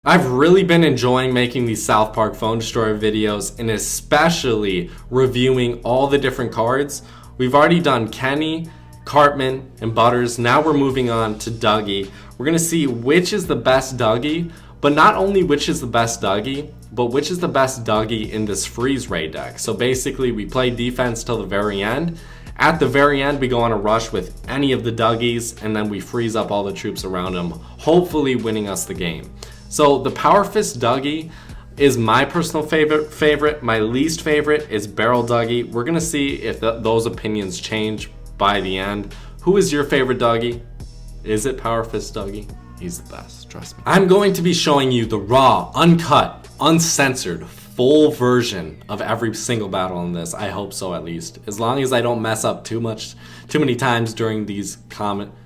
I've really been enjoying making these South Park Phone Destroyer videos and especially reviewing all the different cards. We've already done Kenny, Cartman, and Butters. Now we're moving on to Dougie. We're going to see which is the best Dougie, but not only which is the best Dougie, but which is the best Dougie in this freeze ray deck. So basically we play defense till the very end. At the very end, we go on a rush with any of the Dougies, and then we freeze up all the troops around them, hopefully winning us the game. So the Power Fist Dougie is my personal favorite. My least favorite is Barrel Dougie. We're gonna see if those opinions change by the end. Who is your favorite Dougie? Is it Power Fist Dougie? He's the best, trust me. I'm going to be showing you the raw, uncut, uncensored, full version of every single battle in this. I hope so, at least. As long as I don't mess up too many times during these comments.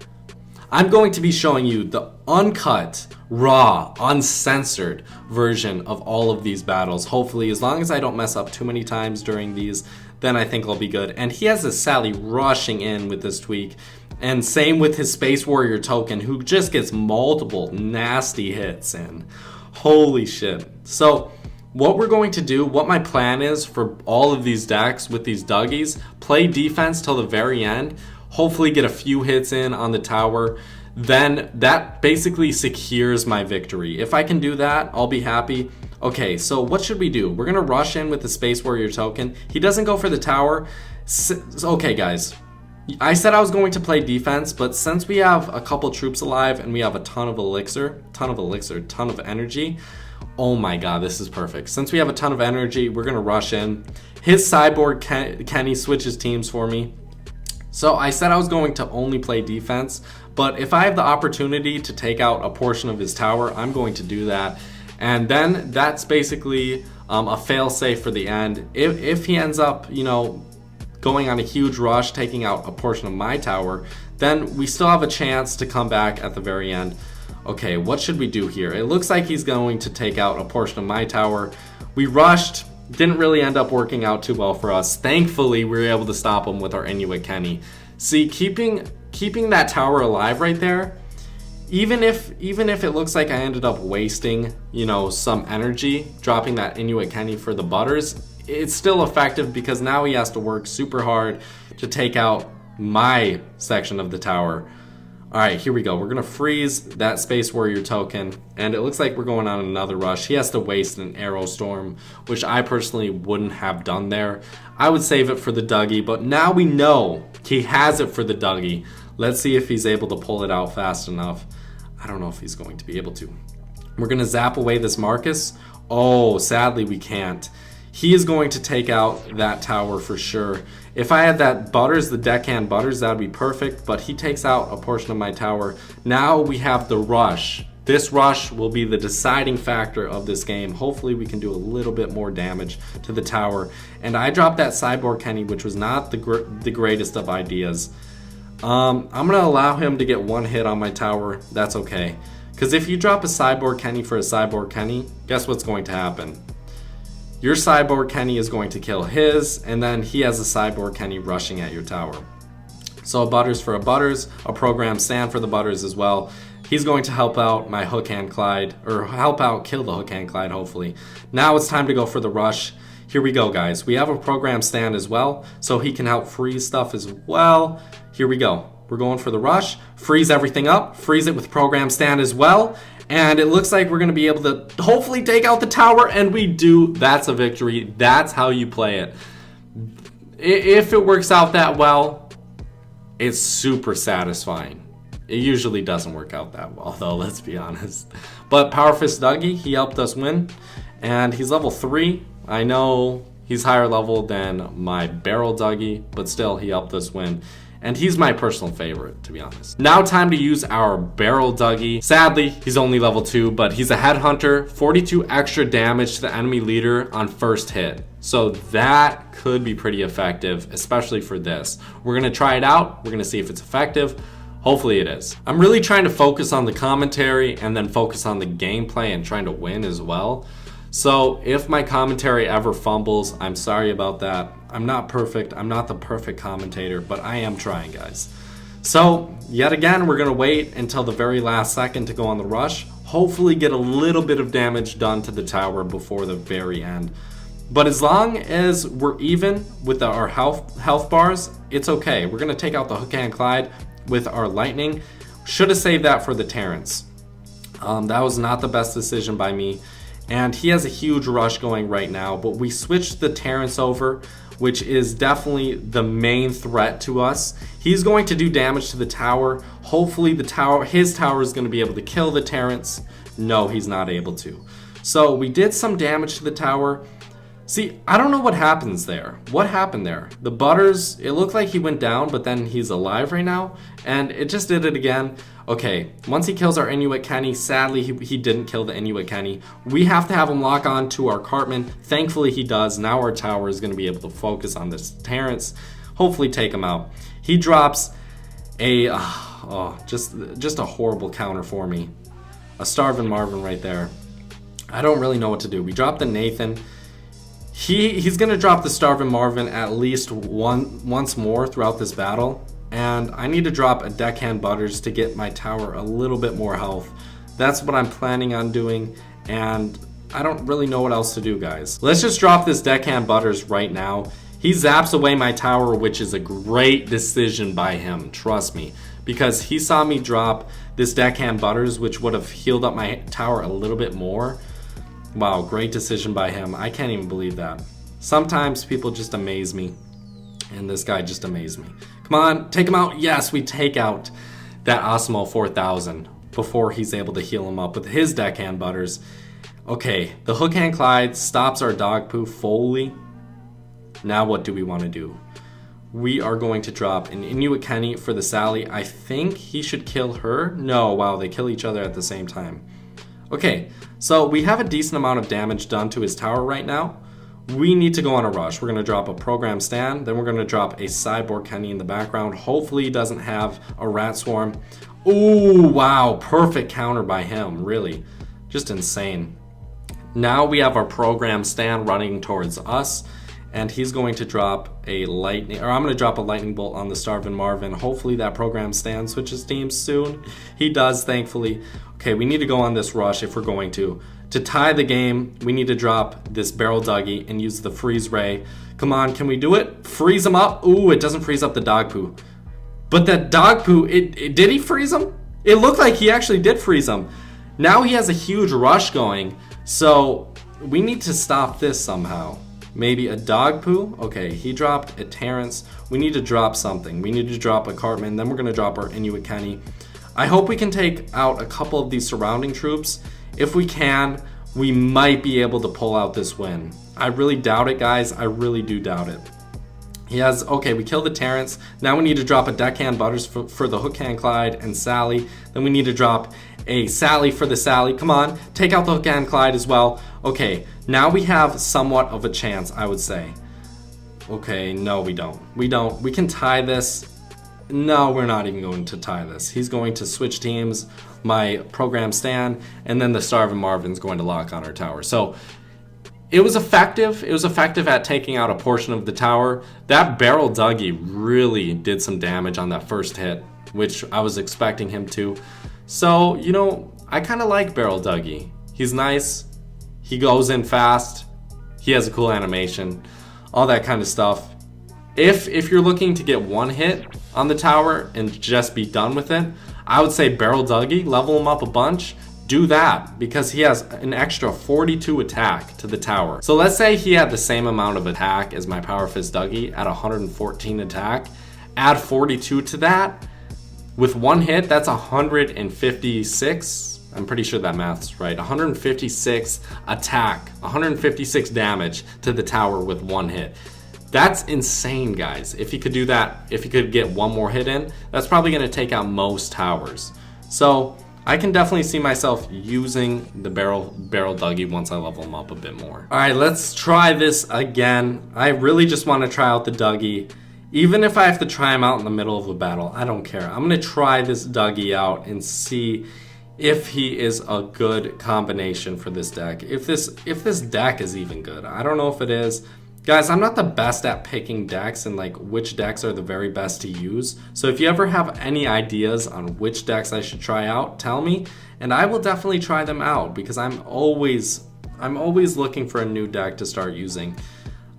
I'm going to be showing you the uncut, raw, uncensored version of all of these battles. Hopefully, as long as I don't mess up too many times during these, then I think I'll be good. And he has this Sally rushing in with this tweak. And same with his Space Warrior token, who just gets multiple nasty hits in. Holy shit. So what we're going to do, what my plan is for all of these decks with these Dougies, play defense till the very end, hopefully get a few hits in on the tower, then that basically secures my victory. If I can do that, I'll be happy. Okay, so what should we do? We're gonna rush in with the Space Warrior token. He doesn't go for the tower. Okay guys, I said I was going to play defense, but since we have a couple troops alive and we have a ton of energy, oh my god, this is perfect. Since we have a ton of energy, we're gonna rush in. His cyborg Kenny switches teams for me. So I said I was going to only play defense, but if I have the opportunity to take out a portion of his tower, I'm going to do that. And then that's basically a fail-safe for the end. If he ends up, going on a huge rush, taking out a portion of my tower, then we still have a chance to come back at the very end. Okay, what should we do here? It looks like he's going to take out a portion of my tower. We rushed. Didn't really end up working out too well for us. Thankfully, we were able to stop him with our Inuit Kenny. See, keeping that tower alive right there, even if it looks like I ended up wasting, some energy, dropping that Inuit Kenny for the Butters, it's still effective because now he has to work super hard to take out my section of the tower. All right, here we go. We're gonna freeze that Space Warrior token, and it looks like we're going on another rush. He has to waste an Arrow Storm, which I personally wouldn't have done there. I would save it for the Dougie, but now we know he has it for the Dougie. Let's see if he's able to pull it out fast enough. I don't know if he's going to be able to. We're gonna zap away this Marcus. Oh, sadly we can't. He is going to take out that tower for sure. If I had that Butters, the deckhand Butters, that would be perfect, but he takes out a portion of my tower. Now we have the rush. This rush will be the deciding factor of this game. Hopefully we can do a little bit more damage to the tower. And I dropped that Cyborg Kenny, which was not the greatest of ideas. I'm gonna allow him to get one hit on my tower. That's okay. Because if you drop a Cyborg Kenny for a Cyborg Kenny, guess what's going to happen? Your Cyborg Kenny is going to kill his, and then he has a Cyborg Kenny rushing at your tower. So a Butters for a Butters, a program stand for the Butters as well. He's going to help out my Hook Hand Clyde, or help out kill the Hook Hand Clyde, hopefully. Now it's time to go for the rush. Here we go, guys. We have a program stand as well, so he can help freeze stuff as well. Here we go. We're going for the rush. Freeze everything up. Freeze it with program stand as well. And it looks like we're going to be able to hopefully take out the tower, and we do. That's a victory. That's how you play it. If it works out that well, it's super satisfying. It usually doesn't work out that well, though, let's be honest. But Power Fist Dougie, he helped us win, and he's level 3. I know he's higher level than my Barrel Dougie, but still, he helped us win. And he's my personal favorite, to be honest. Now time to use our Barrel Dougie. Sadly, he's only level 2, but he's a headhunter. 42 extra damage to the enemy leader on first hit. So that could be pretty effective, especially for this. We're gonna try it out. We're gonna see if it's effective. Hopefully it is. I'm really trying to focus on the commentary and then focus on the gameplay and trying to win as well. So if my commentary ever fumbles, I'm sorry about that. I'm not perfect. I'm not the perfect commentator, but I am trying, guys. So yet again, we're gonna wait until the very last second to go on the rush. hopefully get a little bit of damage done to the tower before the very end. But as long as we're even with our health bars, it's okay. We're gonna take out the Hook Hand Clyde with our lightning. Should have saved that for the Terrence. That was not the best decision by me. And he has a huge rush going right now, but we switched the Terrence over, which is definitely the main threat to us. He's going to do damage to the tower. Hopefully his tower is going to be able to kill the Terrence. No, he's not able to. So we did some damage to the tower. See, I don't know what happens there. What happened there? The Butters, it looked like he went down, but then he's alive right now. And it just did it again. Okay, once he kills our Inuit Kenny, sadly he didn't kill the Inuit Kenny. We have to have him lock on to our Cartman. Thankfully he does. Now our tower is going to be able to focus on this Terrence. Hopefully take him out. He drops a, just a horrible counter for me. A Starvin' Marvin right there. I don't really know what to do. We dropped the Nathan. He's going to drop the Starvin' Marvin at least once more throughout this battle. And I need to drop a Deckhand Butters to get my tower a little bit more health. That's what I'm planning on doing, and I don't really know what else to do, guys. Let's just drop this Deckhand Butters right now. He zaps away my tower, which is a great decision by him, trust me. Because he saw me drop this Deckhand Butters, which would have healed up my tower a little bit more. Wow, great decision by him. I can't even believe that. Sometimes people just amaze me, and this guy just amazed me. Come on, take him out. Yes, we take out that Osmo 4000 before he's able to heal him up with his Deckhand Butters. Okay, the Hook Hand Clyde stops our dog poo fully. Now what do we want to do? We are going to drop an Inuit Kenny for the Sally. I think he should kill her. No, wow, they kill each other at the same time. Okay, so we have a decent amount of damage done to his tower right now. We need to go on a rush. We're going to drop a program stand, then we're going to drop a cyborg Kenny in the background. Hopefully he doesn't have a rat swarm. Ooh, wow, perfect counter by him, really. Just insane. Now we have our program stand running towards us, and he's going to drop a lightning, or I'm going to drop a lightning bolt on the Starvin' Marvin. Hopefully that program stand switches teams soon. He does, thankfully. Okay, we need to go on this rush if we're going to. To tie the game, we need to drop this Barrel Dougie and use the Freeze Ray. Come on, can we do it? Freeze him up. Ooh, it doesn't freeze up the dog poo. But that dog poo, did he freeze him? It looked like he actually did freeze him. Now he has a huge rush going, so we need to stop this somehow. Maybe a dog poo? Okay, he dropped a Terrence. We need to drop something. We need to drop a Cartman, then we're going to drop our Inuit Kenny. I hope we can take out a couple of these surrounding troops. If we can, we might be able to pull out this win. I really doubt it, guys. I really do doubt it. Okay, we killed the Terrence. Now we need to drop a Deckhand Butters for the Hook Hand Clyde and Sally. Then we need to drop a Sally for the Sally. Come on, take out the Hook Hand Clyde as well. Okay, now we have somewhat of a chance, I would say. Okay, no, we don't. We can tie this. No, we're not even going to tie this. He's going to switch teams, my program stand, and then the Starvin' Marvin's going to lock on our tower. So it was effective. It was effective at taking out a portion of the tower. That Barrel Dougie really did some damage on that first hit, which I was expecting him to. So, you know, I kind of like Barrel Dougie. He's nice. He goes in fast. He has a cool animation. All that kind of stuff. If you're looking to get one hit on the tower and just be done with it, I would say Barrel Dougie, level him up a bunch, do that because he has an extra 42 attack to the tower. So let's say he had the same amount of attack as my Power Fist Dougie at 114 attack, add 42 to that, with one hit, that's 156. I'm pretty sure that math's right. 156 attack, 156 damage to the tower with one hit. That's insane, guys. If he could do that, if he could get one more hit in, that's probably going to take out most towers. So I can definitely see myself using the barrel Dougie once I level him up a bit more. All right, let's try this again. I really just want to try out the Dougie. Even if I have to try him out in the middle of a battle, I don't care. I'm going to try this Dougie out and see if he is a good combination for this deck. If this deck is even good. I don't know if it is. Guys, I'm not the best at picking decks and like which decks are the very best to use. So if you ever have any ideas on which decks I should try out, tell me, and I will definitely try them out because I'm always looking for a new deck to start using.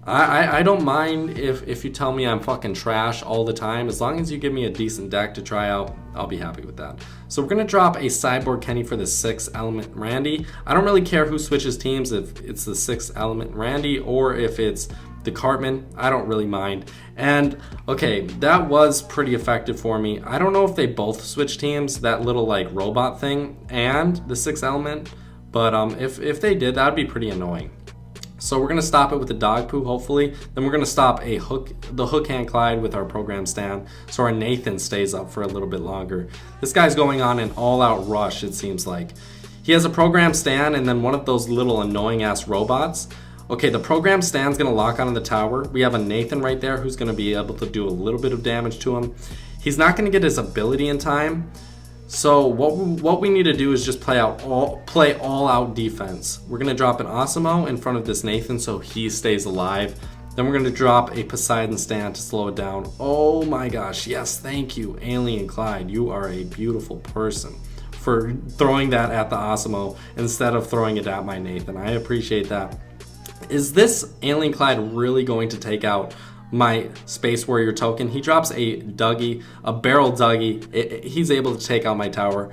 I don't mind if you tell me I'm fucking trash all the time. As long as you give me a decent deck to try out, I'll be happy with that. So we're gonna drop a Cyborg Kenny for the 6th element Randy. I don't really care who switches teams, if it's the 6th element Randy or if it's the Cartman. I don't really mind. And okay, that was pretty effective for me. I don't know if they both switch teams, that little like robot thing and the 6th element, but if they did, that'd be pretty annoying. So we're gonna stop it with the dog poo, hopefully. Then we're gonna stop the hook hand Clyde with our program stand, so our Nathan stays up for a little bit longer. This guy's going on an all-out rush, it seems like. He has a program stand and then one of those little annoying ass robots. Okay, the program stand's gonna lock onto the tower. We have a Nathan right there who's gonna be able to do a little bit of damage to him. He's not gonna get his ability in time. So what we need to do is just play all out defense. We're gonna drop an Osimo in front of this Nathan so he stays alive. Then we're gonna drop a Poseidon stand to slow it down. Oh my gosh, yes, thank you, Alien Clyde. You are a beautiful person for throwing that at the Osimo instead of throwing it at my Nathan. I appreciate that. Is this Alien Clyde really going to take out my Space Warrior token? He drops a Dougie, a barrel Dougie. He's able to take out my tower.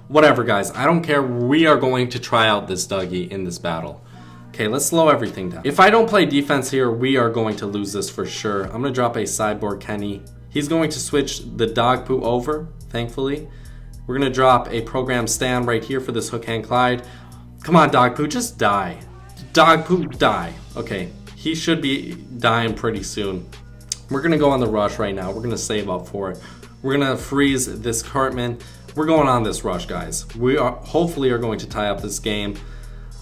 Whatever, guys. I don't care. We are going to try out this Dougie in this battle. Okay, let's slow everything down. If I don't play defense here, we are going to lose this for sure. I'm going to drop a Cyborg Kenny. He's going to switch the dog poo over, thankfully. We're going to drop a program stand right here for this hook hand Clyde. Come on, dog poo, just die. Dog poo, die. Okay. He should be dying pretty soon. We're gonna go on the rush right now. We're gonna save up for it. We're gonna freeze this Cartman. We're going on this rush, guys. We are hopefully going to tie up this game.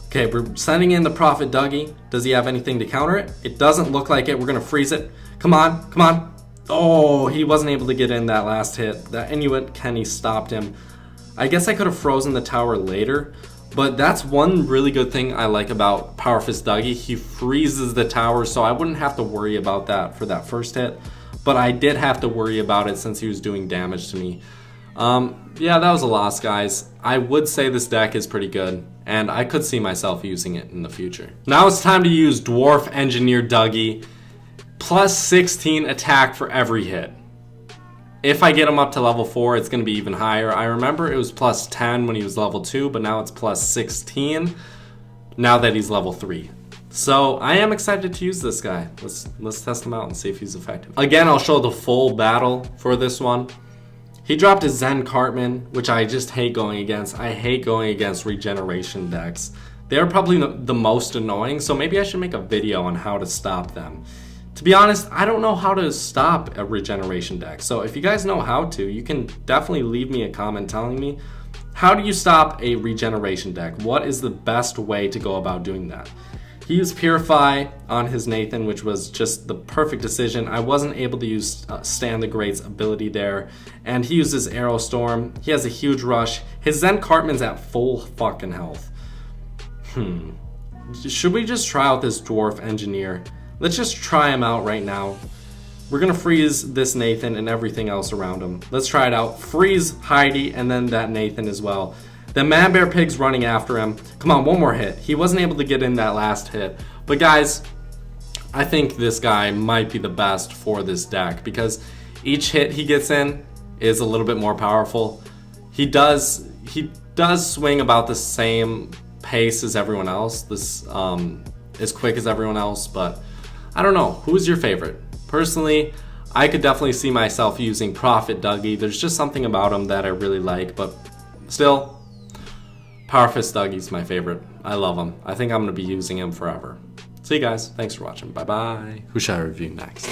Okay, we're sending in the Prophet Dougie. Does he have anything to counter it? It doesn't look like it. We're gonna freeze it. Come on, come on. Oh, he wasn't able to get in that last hit. That Inuit Kenny stopped him. I guess I could have frozen the tower later. But that's one really good thing I like about Power Fist Dougie. He freezes the tower, so I wouldn't have to worry about that for that first hit. But I did have to worry about it since he was doing damage to me. Yeah, that was a loss, guys. I would say this deck is pretty good, and I could see myself using it in the future. Now it's time to use Dwarf Engineer Dougie. Plus 16 attack for every hit. If I get him up to level 4, it's going to be even higher. I remember it was plus 10 when he was level 2, but now it's plus 16 now that he's level 3. So I am excited to use this guy. Let's test him out and see if he's effective. Again, I'll show the full battle for this one. He dropped his Zen Cartman, which I just hate going against. I hate going against regeneration decks. They're probably the most annoying, so maybe I should make a video on how to stop them. To be honest, I don't know how to stop a regeneration deck. So if you guys know how to, you can definitely leave me a comment telling me, how do you stop a regeneration deck? What is the best way to go about doing that? He used Purify on his Nathan, which was just the perfect decision. I wasn't able to use Stan the Great's ability there. And he uses Arrow Storm. He has a huge rush. His Zen Cartman's at full fucking health. Should we just try out this Dwarf Engineer? Let's just try him out right now. We're gonna freeze this Nathan and everything else around him. Let's try it out. Freeze Heidi and then that Nathan as well. The Man Bear Pig's running after him. Come on, one more hit. He wasn't able to get in that last hit. But guys, I think this guy might be the best for this deck because each hit he gets in is a little bit more powerful. He does swing about the same pace as everyone else. As quick as everyone else, but I don't know. Who's your favorite? Personally, I could definitely see myself using Prophet Dougie. There's just something about him that I really like, but still, Power Fist Dougie's my favorite. I love him. I think I'm going to be using him forever. See you guys. Thanks for watching. Bye-bye. Who should I review next?